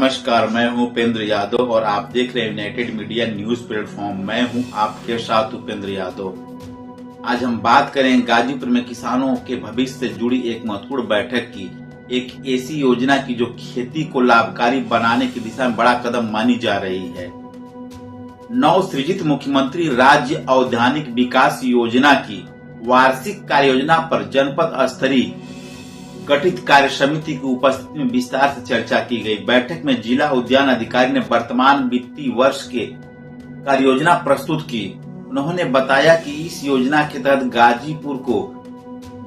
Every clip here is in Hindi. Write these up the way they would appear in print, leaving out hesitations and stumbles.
नमस्कार, मैं हूं उपेंद्र यादव और आप देख रहे हैं यूनाइटेड मीडिया न्यूज प्लेटफॉर्म। मैं हूं आपके साथ उपेंद्र यादव। आज हम बात करें गाजीपुर में किसानों के भविष्य से जुड़ी एक महत्वपूर्ण बैठक की। एक ऐसी योजना की जो खेती को लाभकारी बनाने की दिशा में बड़ा कदम मानी जा रही है। नवसृजित मुख्यमंत्री राज्य औद्यानिक विकास योजना की वार्षिक कार्य योजना पर जनपद स्तरीय गठित कार्य समिति की उपस्थिति में विस्तार से चर्चा की गई। बैठक में जिला उद्यान अधिकारी ने वर्तमान वित्तीय वर्ष के कार्य योजना प्रस्तुत की। उन्होंने बताया कि इस योजना के तहत गाजीपुर को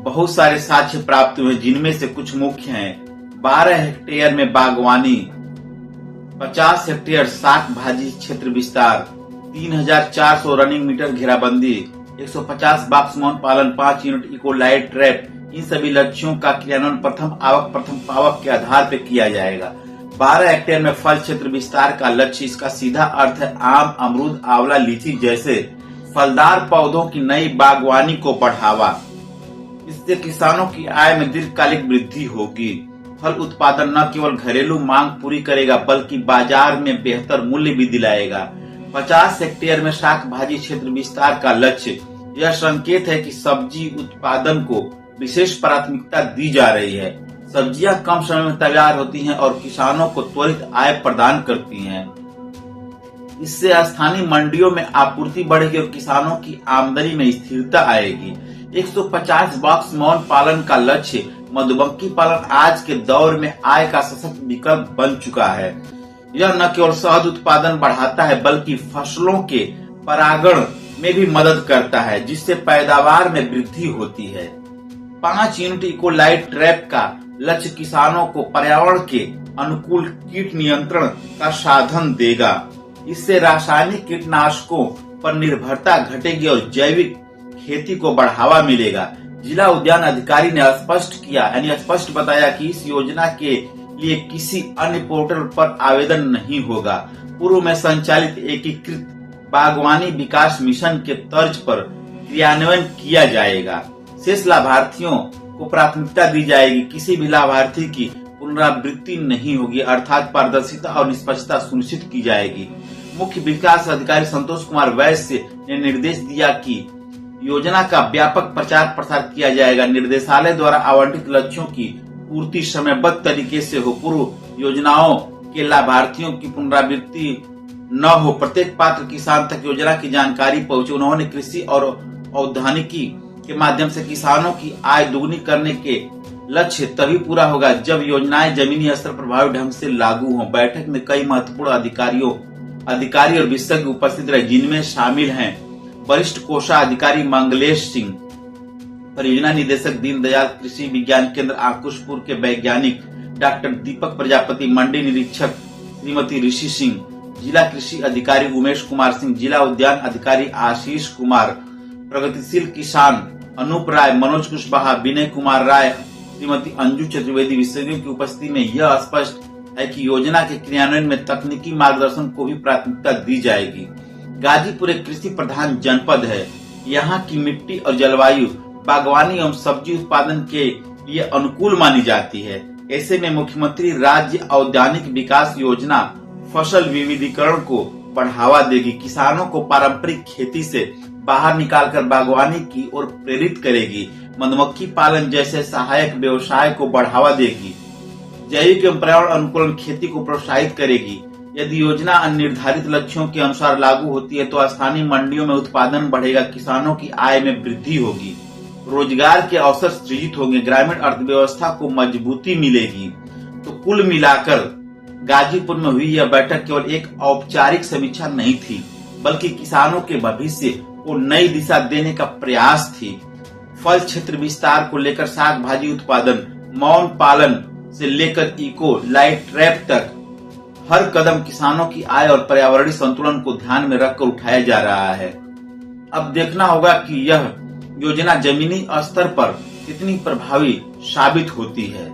बहुत सारे साक्ष्य प्राप्त हुए, जिनमें से कुछ मुख्य हैं। 12 हेक्टेयर में बागवानी, 50 हेक्टेयर शाक भाजी क्षेत्र विस्तार, 3400 रनिंग मीटर घेराबंदी, 150 बॉक्स मौन पालन, 5 यूनिट इको लाइट ट्रैप। इन सभी लक्ष्यों का क्रियान्वयन प्रथम आवक प्रथम पावक के आधार पर किया जाएगा। 12 हेक्टेयर में फल क्षेत्र विस्तार का लक्ष्य, इसका सीधा अर्थ है आम, अमरूद, आंवला, लीची जैसे फलदार पौधों की नई बागवानी को बढ़ावा। इससे किसानों की आय में दीर्घकालिक वृद्धि होगी। फल उत्पादन न केवल घरेलू मांग पूरी करेगा बल्कि बाजार में बेहतर मूल्य भी दिलाएगा। 50 हेक्टेयर में शाक भाजी क्षेत्र विस्तार का लक्ष्य, यह संकेत है कि सब्जी उत्पादन को विशेष प्राथमिकता दी जा रही है। सब्जियां कम समय में तैयार होती हैं और किसानों को त्वरित आय प्रदान करती हैं। इससे स्थानीय मंडियों में आपूर्ति बढ़ेगी और किसानों की आमदनी में स्थिरता आएगी। 150 बॉक्स मौन पालन का लक्ष्य, मधुमक्खी पालन आज के दौर में आय का सशक्त विकल्प बन चुका है। यह न केवल शहद उत्पादन बढ़ाता है बल्कि फसलों के परागण में भी मदद करता है, जिससे पैदावार में वृद्धि होती है। 5 यूनिट इको लाइट ट्रैप का लक्ष्य किसानों को पर्यावरण के अनुकूल कीट नियंत्रण का साधन देगा। इससे रासायनिक कीटनाशकों पर निर्भरता घटेगी और जैविक खेती को बढ़ावा मिलेगा। जिला उद्यान अधिकारी ने स्पष्ट बताया कि इस योजना के लिए किसी अन्य पोर्टल पर आवेदन नहीं होगा। पूर्व में संचालित एकीकृत बागवानी विकास मिशन के तर्ज पर क्रियान्वयन किया जाएगा। शेष लाभार्थियों को प्राथमिकता दी जाएगी। किसी भी लाभार्थी की पुनरावृत्ति नहीं होगी, अर्थात पारदर्शिता और निष्पक्षता सुनिश्चित की जाएगी। मुख्य विकास अधिकारी संतोष कुमार वैश्य ने निर्देश दिया कि योजना का व्यापक प्रचार प्रसार किया जाएगा। निर्देशालय द्वारा आवंटित लक्ष्यों की पूर्ति समयबद्ध तरीके से हो। पूर्व योजनाओं के लाभार्थियों की पुनरावृत्ति न हो, प्रत्येक पात्र किसान तक योजना की जानकारी पहुंचे। उन्होंने कृषि और औद्यानिकी के माध्यम से किसानों की आय दुगनी करने के लक्ष्य तभी पूरा होगा जब योजनाएं जमीनी स्तर पर प्रभावी ढंग से लागू हों। बैठक में कई महत्वपूर्ण अधिकारी और विशेषज्ञ उपस्थित रहे, जिनमें शामिल हैं वरिष्ठ कोषाधिकारी मंगलेश सिंह, परियोजना निदेशक दीनदयाल कृषि विज्ञान केंद्र आकुशपुर के वैज्ञानिक डॉक्टर दीपक प्रजापति, मंडी निरीक्षक श्रीमती ऋषि सिंह, जिला कृषि अधिकारी उमेश कुमार सिंह, जिला उद्यान अधिकारी आशीष कुमार, प्रगतिशील किसान अनूप राय, मनोज कुशवाहा, विनय कुमार राय, श्रीमती अंजू चतुर्वेदी। विशेषज्ञों की उपस्थिति में यह स्पष्ट है कि योजना के क्रियान्वयन में तकनीकी मार्गदर्शन को भी प्राथमिकता दी जाएगी। गाजीपुर एक कृषि प्रधान जनपद है। यहाँ की मिट्टी और जलवायु बागवानी एवं सब्जी उत्पादन के लिए अनुकूल मानी जाती है। ऐसे में मुख्यमंत्री राज्य औद्यानिक विकास योजना फसल विविधीकरण को बढ़ावा देगी, किसानों को पारंपरिक खेती से बाहर निकालकर बागवानी की ओर प्रेरित करेगी, मधुमक्खी पालन जैसे सहायक व्यवसाय को बढ़ावा देगी, जैविक एवं पर्यावरण अनुकूल खेती को प्रोत्साहित करेगी। यदि योजना निर्धारित लक्ष्यों के अनुसार लागू होती है तो स्थानीय मंडियों में उत्पादन बढ़ेगा, किसानों की आय में वृद्धि होगी, रोजगार के अवसर सृजित होंगे, ग्रामीण अर्थव्यवस्था को मजबूती मिलेगी। तो कुल मिलाकर गाजीपुर में हुई यह बैठक केवल एक औपचारिक समीक्षा नहीं थी, बल्कि किसानों के भविष्य को नई दिशा देने का प्रयास थी। फल क्षेत्र विस्तार को लेकर शाक भाजी उत्पादन, मौन पालन से लेकर इको लाइट ट्रैप तक हर कदम किसानों की आय और पर्यावरणीय संतुलन को ध्यान में रखकर उठाया जा रहा है। अब देखना होगा कि यह योजना जमीनी स्तर पर कितनी प्रभावी साबित होती है,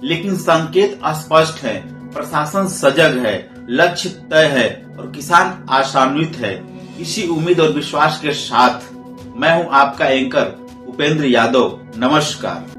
लेकिन संकेत स्पष्ट है, प्रशासन सजग है, लक्ष्य तय है और किसान आशान्वित है। इसी उम्मीद और विश्वास के साथ मैं हूं आपका एंकर उपेंद्र यादव। नमस्कार।